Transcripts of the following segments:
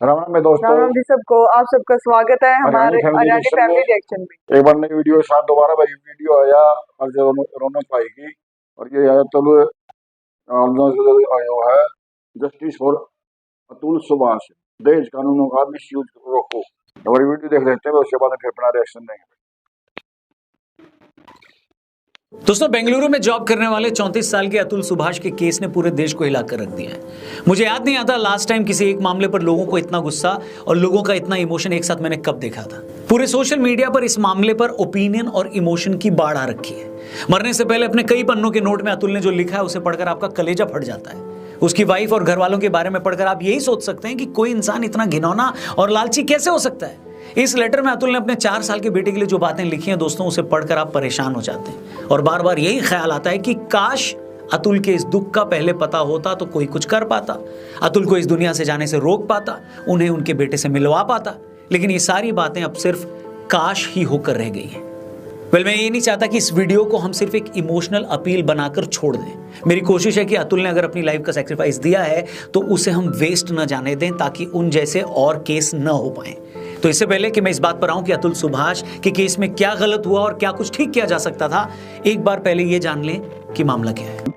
राम राम में दोस्तों। राम राम जी सबको, आप सबका स्वागत है हमारे अरियानी फैमिली रिएक्शन में। एक बार नई वीडियो के साथ दोबारा भाई वीडियो आया और जो रौनक पाएगी और ये आया तब आयो है जस्टिस फॉर अतुल सुभाष, दहेज कानूनों का मिसयूज रोको। हमारी वीडियो देख लेते हैं, उसके बाद फिर अपना रिएक्शन देंगे। दोस्तों, बेंगलुरु में जॉब करने वाले 34 साल के अतुल सुभाष के केस ने पूरे देश को हिलाकर रख दिया है। मुझे याद नहीं आता लास्ट टाइम किसी एक मामले पर लोगों को इतना गुस्सा और लोगों का इतना इमोशन एक साथ मैंने कब देखा था। पूरे सोशल मीडिया पर इस मामले पर ओपिनियन और इमोशन की बाढ़ आ रखी है। मरने से पहले अपने कई पन्नों के नोट में अतुल ने जो लिखा है उसे पढ़कर आपका कलेजा फट जाता है। उसकी वाइफ और घर वालों के बारे में पढ़कर आप यही सोच सकते हैं कि कोई इंसान इतना घिनौना और लालची कैसे हो सकता है। इस लेटर में अतुल ने अपने 4 साल के बेटे के लिए जो बातें लिखी हैं दोस्तों, उसे पढ़कर आप परेशान हो जाते हैं और बार बार यही ख्याल आता है कि काश अतुल के इस दुख का पहले पता होता तो कोई कुछ कर पाता, अतुल को इस दुनिया से जाने से रोक पाता, उन्हें उनके बेटे से मिलवा पाता। लेकिन ये सारी बातें अब सिर्फ काश ही होकर रह गई हैं। मैं ये नहीं चाहता कि इस वीडियो को हम सिर्फ एक इमोशनल अपील बनाकर छोड़ दें। मेरी कोशिश है कि अतुल ने अगर अपनी लाइफ का सैक्रिफाइस दिया है तो उसे हम वेस्ट न जाने दें, ताकि उन जैसे और केस न हो पाए। तो इससे पहले कि मैं इस बात पर आऊं कि अतुल सुभाष के केस में क्या गलत हुआ और क्या कुछ ठीक किया जा सकता था, एक बार पहले ये जान लें कि मामला क्या है।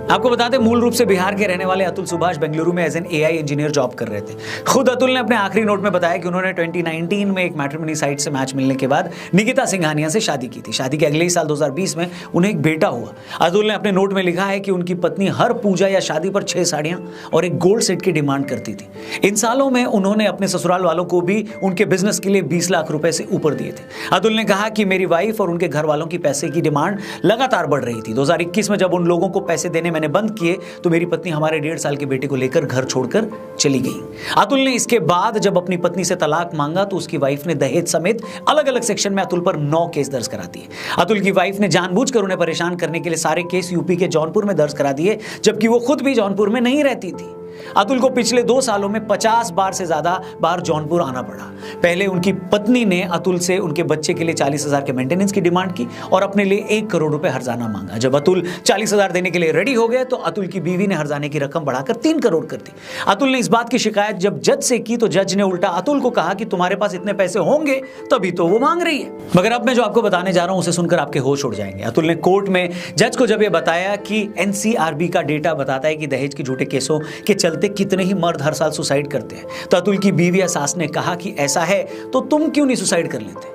आपको बता दें, मूल रूप से बिहार के रहने वाले अतुल सुभाष बेंगलुरु में as an AI engineer job कर रहे थे। खुद अतुल ने अपने आखिरी नोट में बताया कि उन्होंने 2019 में एक मैट्रिमोनी साइट से मैच मिलने के बाद निकिता सिंघानिया से शादी की थी। शादी के अगले ही साल 2020 में उन्हें एक बेटा हुआ। अतुल ने अपने नोट में लिखा है कि उनकी पत्नी हर पूजा या शादी पर 6 साड़ियां और एक गोल्ड सेट की डिमांड करती थी। इन सालों में उन्होंने अपने ससुराल वालों को भी उनके बिजनेस के लिए 20 लाख रुपए से ऊपर दिए थे। अतुल ने कहा कि मेरी वाइफ और उनके घर वालों की पैसे की डिमांड लगातार बढ़ रही थी। 2021 में जब उन लोगों को पैसे देने मैंने बंद किए तो मेरी पत्नी हमारे 1.5 साल के बेटे को लेकर घर छोड़कर चली गई। अतुल ने इसके बाद जब अपनी पत्नी से तलाक मांगा तो उसकी वाइफ ने दहेज समेत अलग अलग सेक्शन में अतुल पर 9 केस दर्ज करा दिए। अतुल की वाइफ ने जानबूझकर उन्हें परेशान करने के लिए सारे केस यूपी के जौनपुर में दर्ज करा दिए, जबकि वो खुद भी जौनपुर में नहीं रहती थी। अतुल को पिछले 2 सालों में 50 बार से ज्यादा बार जौनपुर आना पड़ा। पहले उनकी पत्नी ने अतुल से उनके बच्चे के लिए 40,000 के मेंटेनेंस की डिमांड की और अपने लिए 1 करोड़ रुपए हर्जाना मांगा। जब अतुल 40,000 देने के लिए रेडी हो गए तो अतुल की बीवी ने हर्जाने की रकम बढ़ाकर 3 करोड़ कर दी। अतुल ने इस बात की शिकायत जब जज से की तो जज ने उल्टा अतुल को कहा कि तुम्हारे पास इतने पैसे होंगे तभी तो वो मांग रही है। मगर अब मैं जो आपको बताने जा रहा हूं उसे सुनकर आपके होश उड़ जाएंगे। अतुल ने कोर्ट में जज को जब यह बताया कि एनसीआरबी का डेटा बताता है कि दहेज के झूठे केसों के चलते कितने ही मर्द हर साल सुसाइड करते हैं, तो अतुल की बीवी या सास ने कहा कि ऐसा है तो तुम क्यों नहीं सुसाइड कर लेते।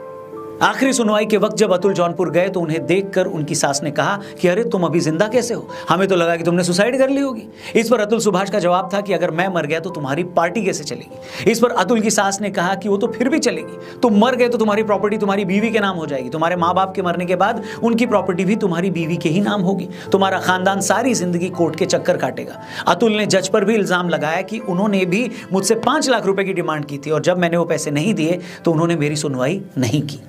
आखिरी सुनवाई के वक्त जब अतुल जौनपुर गए तो उन्हें देखकर उनकी सास ने कहा कि अरे तुम अभी जिंदा कैसे हो, हमें तो लगा कि तुमने सुसाइड कर ली होगी। इस पर अतुल सुभाष का जवाब था कि अगर मैं मर गया तो तुम्हारी पार्टी कैसे चलेगी। इस पर अतुल की सास ने कहा कि वो तो फिर भी चलेगी, तुम मर गए तो तुम्हारी प्रॉपर्टी तुम्हारी बीवी के नाम हो जाएगी, तुम्हारे माँ बाप के मरने के बाद उनकी प्रॉपर्टी भी तुम्हारी बीवी के ही नाम होगी, तुम्हारा खानदान सारी जिंदगी कोर्ट के चक्कर काटेगा। अतुल ने जज पर भी इल्जाम लगाया कि उन्होंने भी मुझसे 5 लाख रुपए की डिमांड की थी और जब मैंने वो पैसे नहीं दिए तो उन्होंने मेरी सुनवाई नहीं की।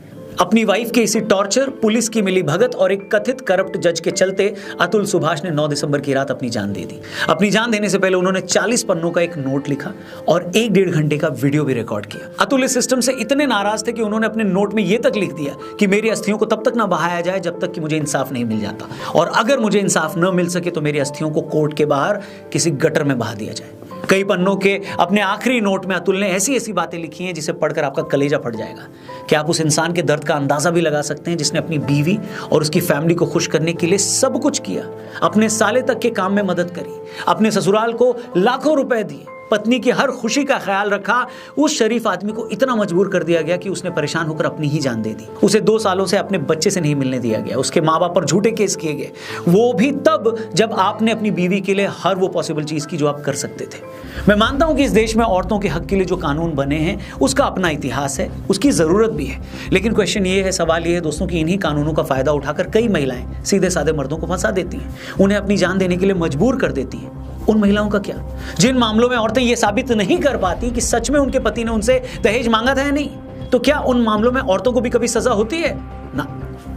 अपनी वाइफ के इसी टॉर्चर, पुलिस की मिली भगत और एक कथित करप्ट जज के चलते अतुल सुभाष ने 9 दिसंबर की रात अपनी जान दे दी। अपनी जान देने से पहले उन्होंने 40 पन्नों का एक नोट लिखा और 1-1.5 घंटे का वीडियो भी रिकॉर्ड किया। अतुल इस सिस्टम से इतने नाराज थे कि उन्होंने अपने नोट में यह तक लिख दिया कि मेरी अस्थियों को तब तक ना बहाया जाए जब तक कि मुझे इंसाफ नहीं मिल जाता, और अगर मुझे इंसाफ न मिल सके तो मेरी अस्थियों को कोर्ट के बाहर किसी गटर में बहा दिया जाए। कई पन्नों के अपने आखिरी नोट में अतुल ने ऐसी ऐसी बातें लिखी हैं जिसे पढ़कर आपका कलेजा फट जाएगा। क्या आप उस इंसान के दर्द का अंदाजा भी लगा सकते हैं जिसने अपनी बीवी और उसकी फैमिली को खुश करने के लिए सब कुछ किया, अपने साले तक के काम में मदद करी, अपने ससुराल को लाखों रुपए दिए, पत्नी की हर खुशी का ख्याल रखा। उस शरीफ आदमी को इतना मजबूर कर दिया गया कि उसने परेशान होकर अपनी ही जान दे दी। उसे 2 सालों से अपने बच्चे से नहीं मिलने दिया गया, उसके माँ बाप पर झूठे केस किए गए, वो भी तब जब आपने अपनी बीवी के लिए हर वो पॉसिबल चीज की जो आप कर सकते थे। मैं मानता हूं कि इस देश में औरतों के हक के लिए जो कानून बने हैं उसका अपना इतिहास है, उसकी जरूरत भी है। लेकिन क्वेश्चन ये है, सवाल ये है दोस्तों कि इन्हीं कानूनों का फायदा उठाकर कई महिलाएं सीधे साधे मर्दों को फंसा देती हैं, उन्हें अपनी जान देने के लिए मजबूर कर देती हैं। उन महिलाओं का क्या जिन मामलों में औरतें ये साबित नहीं कर पाती कि सच में उनके पति ने उनसे दहेज मांगा था या नहीं, तो क्या उन मामलों में औरतों को भी कभी सजा होती है? ना,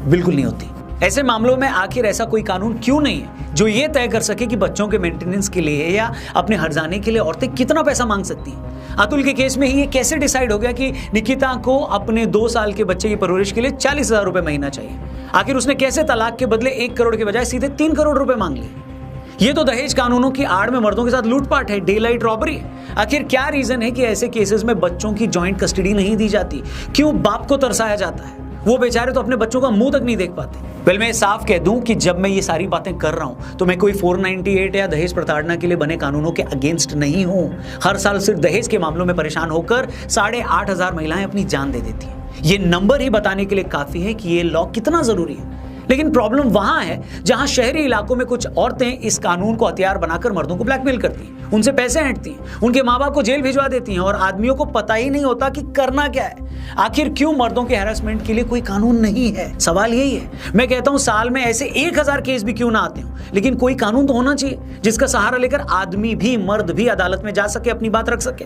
बिल्कुल नहीं होती। ऐसे मामलों में आखिर ऐसा कोई कानून क्यों नहीं है जो ये तय कर सके कि बच्चों के मेंटेनेंस के लिए या अपने हर्जाने के लिए औरतें कितना पैसा मांग सकती हैं। अतुल के केस में ही ये कैसे डिसाइड हो गया कि निकिता को अपने 2 साल के बच्चे की परवरिश के लिए 40,000 रुपए महीना चाहिए? आखिर उसने कैसे तलाक के बदले 1 करोड़ के बजाय सीधे 3 करोड़ रुपए मांग लिए? ये तो दहेज कानूनों की आड़ में मर्दों के साथ लूटपाट है, डे लाइट रॉबरी है। आखिर क्या रीजन है कि ऐसे केसेस में बच्चों की जॉइंट कस्टडी नहीं दी जाती? क्यों बाप को तरसाया जाता है? वो बेचारे तो अपने बच्चों का मुंह तक नहीं देख पाते। वेल, मैं साफ कह दूं कि जब मैं ये सारी बातें कर रहा हूं तो मैं कोई 498 या दहेज प्रताड़ना के लिए बने कानूनों के अगेंस्ट नहीं हूं। हर साल सिर्फ दहेज के मामलों में परेशान होकर 8,500 महिलाएं अपनी जान दे देती हैं। ये नंबर ही बताने के लिए काफी है कि ये लॉ कितना जरूरी है। लेकिन प्रॉब्लम वहां है जहां शहरी इलाकों में कुछ औरतें इस कानून को हथियार बनाकर मर्दों को ब्लैकमेल करती हैं, उनसे पैसे ऐंठती हैं, उनके माँ बाप को जेल भिजवा देती हैं और आदमियों को पता ही नहीं होता कि करना क्या है। आखिर क्यों मर्दों के हैरेसमेंट के लिए कोई कानून नहीं है? सवाल यही है। मैं कहता हूं साल में ऐसे 1000 केस भी क्यों ना आते हो, लेकिन कोई कानून तो होना चाहिए जिसका सहारा लेकर आदमी भी, मर्द भी अदालत में जा सके, अपनी बात रख सके।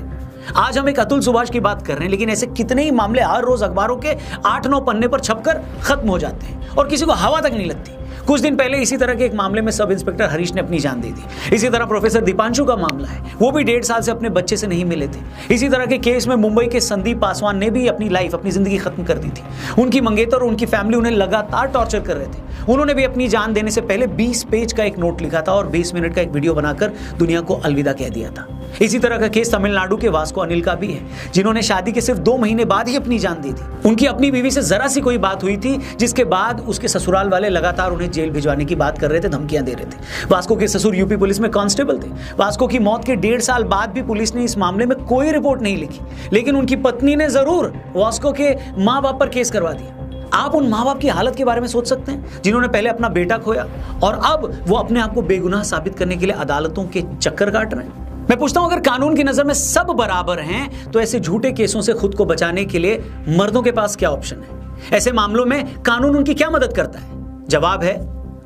आज हम एक अतुल सुभाष की बात कर रहे हैं, लेकिन ऐसे कितने ही मामले हर रोज अखबारों के 8-9 पन्ने पर छपकर खत्म हो जाते हैं और किसी को हवा तक नहीं लगती। कुछ दिन पहले इसी तरह के एक मामले में सब इंस्पेक्टर हरीश ने अपनी जान दे दी। इसी तरह प्रोफेसर दीपांशु का मामला है, वो भी 1.5 साल से अपने बच्चे से नहीं मिले थे। इसी तरह के केस में मुंबई के संदीप पासवान ने भी अपनी जिंदगी खत्म कर दी थी। उनकी मंगेतर और उनकी फैमिली उन्हें लगातार टॉर्चर कर रहे थे। उन्होंने भी अपनी जान देने से पहले 20 पेज का एक नोट लिखा था और 20 मिनट का एक वीडियो बनाकर दुनिया को अलविदा कह दिया था। इसी तरह का केस तमिलनाडु के वास्को अनिल का भी है, जिन्होंने शादी के सिर्फ 2 महीने बाद ही अपनी जान दी थी। उनकी अपनी बीवी से जरा सी कोई बात हुई थी, जिसके बाद उसके ससुराल वाले लगातार उन्हें जेल भिजवाने की बात कर रहे थे, धमकियां दे रहे थे। वास्को के ससुर यूपी पुलिस में कांस्टेबल थे। वास्को की मौत के 1.5 साल बाद भी पुलिस ने इस मामले में कोई रिपोर्ट नहीं लिखी, लेकिन उनकी पत्नी ने जरूर वास्को के माँ बाप पर केस करवा दिया। आप उन माँ बाप की हालत के बारे में सोच सकते हैं जिन्होंने पहले अपना बेटा खोया और अब वो अपने आप को बेगुनाह साबित करने के लिए अदालतों के चक्कर काट रहे हैं। मैं पूछता हूं, अगर कानून की नजर में सब बराबर हैं तो ऐसे झूठे केसों से खुद को बचाने के लिए मर्दों के पास क्या ऑप्शन है? ऐसे मामलों में कानून उनकी क्या मदद करता है? जवाब है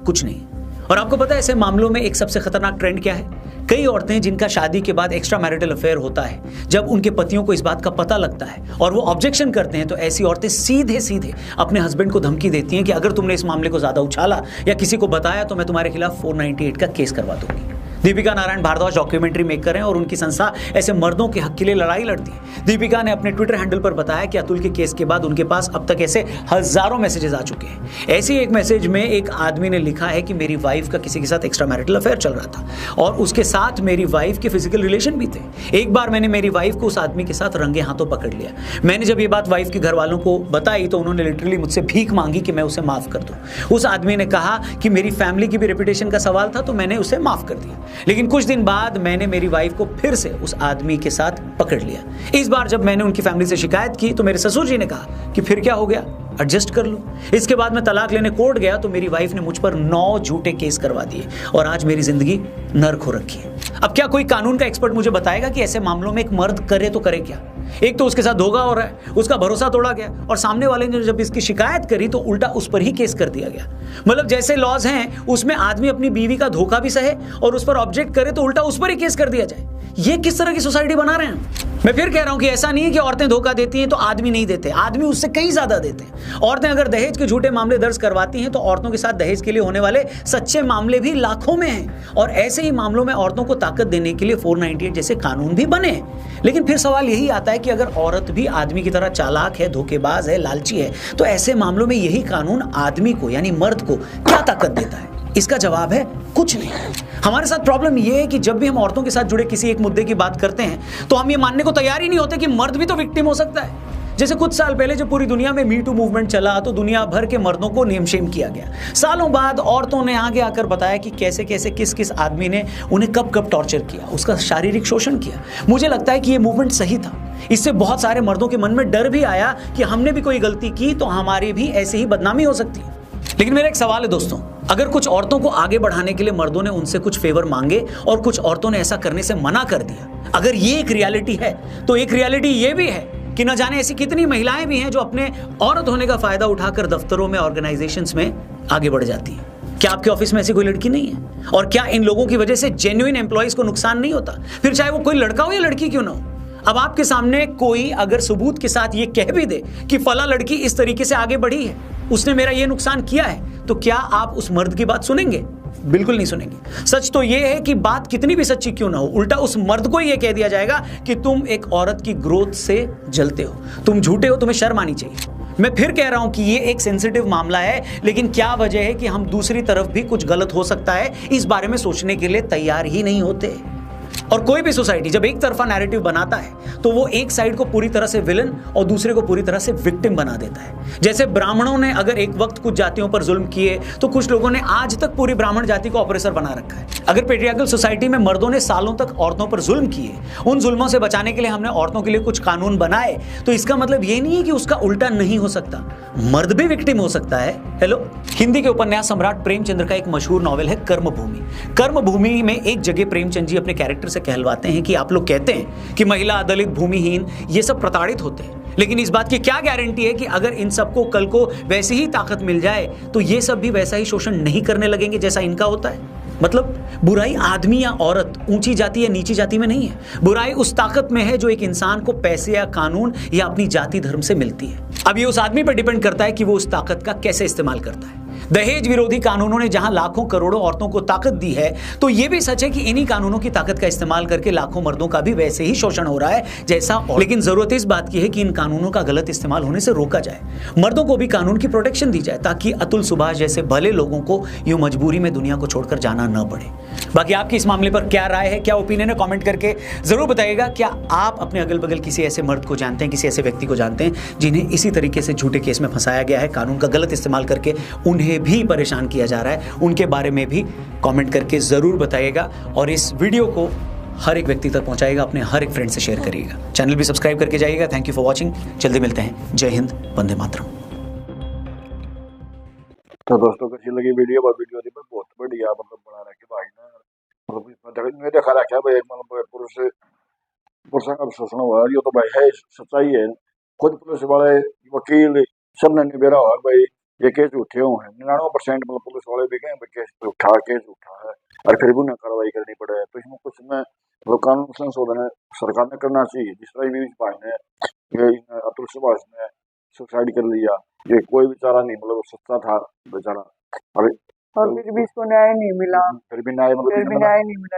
कुछ नहीं। और आपको पता है ऐसे मामलों में एक सबसे खतरनाक ट्रेंड क्या है? कई औरतें जिनका शादी के बाद एक्स्ट्रा मैरिटल अफेयर होता है, जब उनके पतियों को इस बात का पता लगता है और वो ऑब्जेक्शन करते हैं, तो ऐसी औरतें सीधे सीधे अपने हस्बैंड को धमकी देती हैं कि अगर तुमने इस मामले को ज्यादा उछाला या किसी को बताया तो मैं तुम्हारे खिलाफ 498 का केस करवा दूंगी। दीपिका नारायण भारद्वाज डॉक्यूमेंट्री मेकर हैं और उनकी संस्था ऐसे मर्दों के हक के लिए लड़ाई लड़ती है। दीपिका ने अपने ट्विटर हैंडल पर बताया कि अतुल के केस के बाद उनके पास अब तक ऐसे हजारों मैसेजेस आ चुके हैं। ऐसे एक मैसेज में एक आदमी ने लिखा है कि मेरी वाइफ का किसी के साथ एक्स्ट्रा मैरिटल अफेयर चल रहा था और उसके साथ मेरी वाइफ के फिजिकल रिलेशन भी थे। एक बार मैंने मेरी वाइफ को उस आदमी के साथ रंगे हाथों पकड़ लिया। मैंने जब ये बात वाइफ के घर वालों को बताई तो उन्होंने लिटरली मुझसे भीख मांगी कि मैं उसे माफ कर दूं। उस आदमी ने कहा कि मेरी फैमिली की भी रेपुटेशन का सवाल था, तो मैंने उसे माफ कर दिया। लेकिन कुछ दिन बाद मैंने मेरी वाइफ को फिर से उस आदमी के साथ पकड़ लिया। इस बार जब मैंने उनकी फैमिली से शिकायत की तो मेरे ससुर जी ने कहा कि फिर क्या हो गया, एडजस्ट कर लो। इसके बाद मैं तलाक लेने कोर्ट गया तो मेरी वाइफ ने मुझ पर 9 झूठे केस करवा दिए और आज मेरी जिंदगी नर्क हो रखी है। अब क्या कोई कानून का एक्सपर्ट मुझे बताएगा कि ऐसे मामलों में एक मर्द करे तो करे क्या? एक तो उसके साथ धोखा हो रहा है, उसका भरोसा तोड़ा गया और सामने वाले ने जब इसकी शिकायत करी तो उल्टा उस पर ही केस कर दिया गया। मतलब जैसे लॉज हैं उसमें आदमी अपनी बीवी का धोखा भी सहे और उस पर ऑब्जेक्ट करे तो उल्टा उस पर ही केस कर दिया जाए। ये किस तरह की सोसाइटी बना रहे हैं? मैं फिर कह रहा हूं कि ऐसा नहीं है कि औरतें धोखा देती हैं तो आदमी नहीं देते, आदमी उससे कहीं ज्यादा देते हैं। औरतें अगर दहेज के झूठे मामले दर्ज करवाती हैं तो औरतों के साथ दहेज के लिए होने वाले सच्चे मामले भी लाखों में हैं और ऐसे ही मामलों में औरतों को ताकत देने के लिए 498 जैसे कानून भी बने। लेकिन फिर सवाल यही आता है कि अगर औरत भी आदमी की तरह चालाक है, धोखेबाज है, लालची है, तो ऐसे मामलों में यही कानून आदमी को यानी मर्द को क्या ताकत देता है? इसका जवाब है कुछ नहीं। हमारे साथ प्रॉब्लम यह है कि जब भी हम औरतों के साथ जुड़े किसी एक मुद्दे की बात करते हैं तो हम ये मानने को तैयार ही नहीं होते कि मर्द भी तो विक्टिम हो सकता है। जैसे कुछ साल पहले जब पूरी दुनिया में मी टू मूवमेंट चला तो दुनिया भर के मर्दों को नेम शेम किया गया। सालों बाद औरतों ने आगे आकर बताया कि कैसे कैसे किस किस आदमी ने उन्हें कब कब टॉर्चर किया, उसका शारीरिक शोषण किया। मुझे लगता है कि ये मूवमेंट सही था। इससे बहुत सारे मर्दों के मन में डर भी आया कि हमने भी कोई गलती की तो हमारी भी ऐसे ही बदनामी हो सकती है। लेकिन मेरा एक सवाल है दोस्तों, अगर कुछ औरतों को आगे बढ़ाने के लिए मर्दों ने उनसे कुछ फेवर मांगे और कुछ औरतों ने ऐसा करने से मना कर दिया, अगर ये एक रियलिटी है तो एक रियलिटी ये भी है कि न जाने ऐसी कितनी महिलाएं भी हैं जो अपने औरत होने का फायदा उठाकर दफ्तरों में, ऑर्गेनाइजेशंस में आगे बढ़ जाती हैं। क्या आपके ऑफिस में ऐसी कोई लड़की नहीं है? और क्या इन लोगों की वजह से जेन्युइन एम्प्लॉइज को नुकसान नहीं होता? फिर चाहे वो कोई लड़का हो या लड़की क्यों ना हो। अब आपके सामने कोई अगर सबूत के साथ ये कह भी दे कि फला लड़की इस तरीके से आगे बढ़ी है, उसने मेरा ये नुकसान किया है, तो क्या आप उस मर्द की बात सुनेंगे? बिल्कुल नहीं सुनेंगे। सच तो यह है कि बात कितनी भी सच्ची क्यों ना हो, उल्टा उस मर्द को यह कह दिया जाएगा कि तुम एक औरत की ग्रोथ से जलते हो, तुम झूठे हो, तुम्हें शर्म आनी चाहिए। मैं फिर कह रहा हूं कि ये एक सेंसिटिव मामला है, लेकिन क्या वजह है कि हम दूसरी तरफ भी कुछ गलत हो सकता है इस बारे में सोचने के लिए तैयार ही नहीं होते। और कोई भी सोसाइटी जब एक तरफा नैरेटिव बनाता है तो वो एक साइड को पूरी तरह से विलन और दूसरे को पूरी तरह से विक्टिम बना देता है। जैसे ब्राह्मणों ने अगर एक वक्त कुछ जातियों पर जुल्म किए तो कुछ लोगों ने आज तक पूरी ब्राह्मण जाति को ऑपरेसर बना रखा है। अगर पेट्रियार्कल सोसाइटी में मर्दों ने सालों तक औरतों पर जुल्म किए, उन जुल्मों से बचाने के लिए हमने औरतों के लिए कुछ कानून बनाए, तो इसका मतलब ये नहीं है कि उसका उल्टा नहीं हो सकता, मर्द भी विक्टिम हो सकता है। हेलो, हिंदी के उपन्यास सम्राट प्रेमचंद्र का एक मशहूर नॉवेल है कर्मभूमि। कर्मभूमि में एक जगह प्रेमचंद जी अपने कैरेक्टर से कहलवाते हैं कि आप लोग कहते हैं कि महिला, दलित, भूमिहीन ये सब प्रताड़ित होते हैं, लेकिन इस बात की क्या गारंटी है कि अगर इन सबको कल को वैसी ही ताकत मिल जाए तो ये सब भी वैसा ही शोषण नहीं करने लगेंगे जैसा इनका होता है। मतलब बुराई आदमी या औरत, ऊंची जाति या नीची जाति में नहीं है। बुराई उस ताकत में है जो एक इंसान को पैसे या कानून या अपनी जाति धर्म से मिलती है। अब ये उस आदमी पर डिपेंड करता है कि वो उस ताकत का कैसे इस्तेमाल करता है। दहेज विरोधी कानूनों ने जहां लाखों करोड़ों औरतों को ताकत दी है, तो यह भी सच है कि इन्हीं कानूनों की ताकत का इस्तेमाल करके लाखों मर्दों का भी वैसे ही शोषण हो रहा है जैसा लेकिन जरूरत इस बात की है कि इन कानूनों का गलत इस्तेमाल होने से रोका जाए, मर्दों को भी कानून की प्रोटेक्शन दी जाए ताकि अतुल सुभाष जैसे भले लोगों को यूं मजबूरी में दुनिया को छोड़कर जाना न पड़े। बाकी आपकी इस मामले पर क्या राय है, क्या ओपिनियन है, कमेंट करके जरूर बताइएगा। क्या आप अपने अगल बगल किसी ऐसे मर्द को जानते हैं, किसी ऐसे व्यक्ति को जानते हैं जिन्हें इसी तरीके से झूठे केस में फंसाया गया है, कानून का गलत इस्तेमाल करके उन्हें भी परेशान किया जा रहा है? उनके बारे में भी कमेंट करके जरूर बताइएगा और इस वीडियो को हर एक व्यक्ति तक पहुंचाइएगा, अपने हर एक फ्रेंड से शेयर करिएगा। चैनल भी सब्सक्राइब करके जाइएगा। Thank you for watching. जल्दी मिलते हैं। जय हिंद, वंदे मातरम। तो दोस्तों कैसी लगी वीडियो? वीडियो बहुत बढ़िया मतलब बना रखे भाई ने, मतलब मैं देखा रखा भाई मतलब पुरुष का शोषण हुआ, ये तो भाई है सच्चाई है। खुद पुलिस वाले, वकील सब ने निबेरा हुआ भाई ये केस उठे हुए हैं। 99% मतलब पुलिस वाले भी कहें केस उठा है और फिर भी उन्हें कार्रवाई करनी पड़े। तो इसमें कुछ में मतलब कानून संशोधन सरकार ने करना चाहिए। जिस तरह भी भाई ने ये अतुल सुभाष ने सुसाइड कर लिया, ये कोई बेचारा नहीं मतलब सच्चा था बेचारा, और फिर भी इसको न्याय नहीं मिला, फिर भी न्याय नहीं मिला।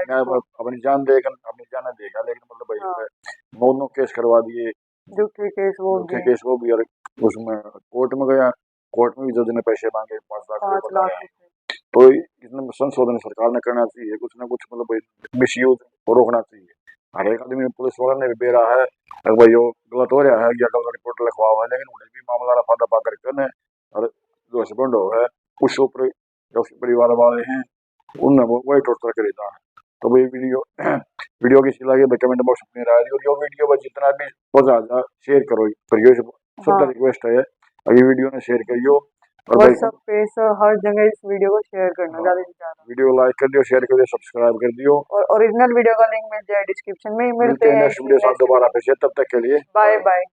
अपनी जान देगा, लेकिन मतलब भाई दोनों केस करवा दिए, झूठे केस वो भी, और उसमें कोर्ट में गया, कोर्ट में भी जज ने पैसे मांगे 5 लाख। तो इसमें संशोधन सरकार ने करना चाहिए, कुछ ना कुछ मतलब मिस यूज को रोकना चाहिए। हर एक आदमी पुलिस वाला ने भी बेरा है भाई यो गलत हो रहा है या गलत रिपोर्ट लिखवा हुआ है, लेकिन उन्हें भी मामला रफा दफा करके और जो हस्बैंड हो है उस ऊपर जो परिवार वाले हैं उनने वही टोटल खरीदा है। तो भाई वीडियो किसी लगे भाई कमेंट बॉक्स में राय दी, और यो वीडियो भाई जितना भी हो ज्यादा शेयर करो, सबका रिक्वेस्ट है अभी वीडियो ने शेयर करियो, और व्हाट्सएप पे हर जगह इस वीडियो को शेयर करना, ज्यादा से ज्यादा वीडियो लाइक कर दियो, शेयर कर दियो, सब्सक्राइब कर दियो, और ओरिजिनल वीडियो का लिंक मिल जाए डिस्क्रिप्शन में ही। मिलते हैं नेक्स्ट वीडियो साथ दोबारा फिर से, तब तक के लिए बाय बाय।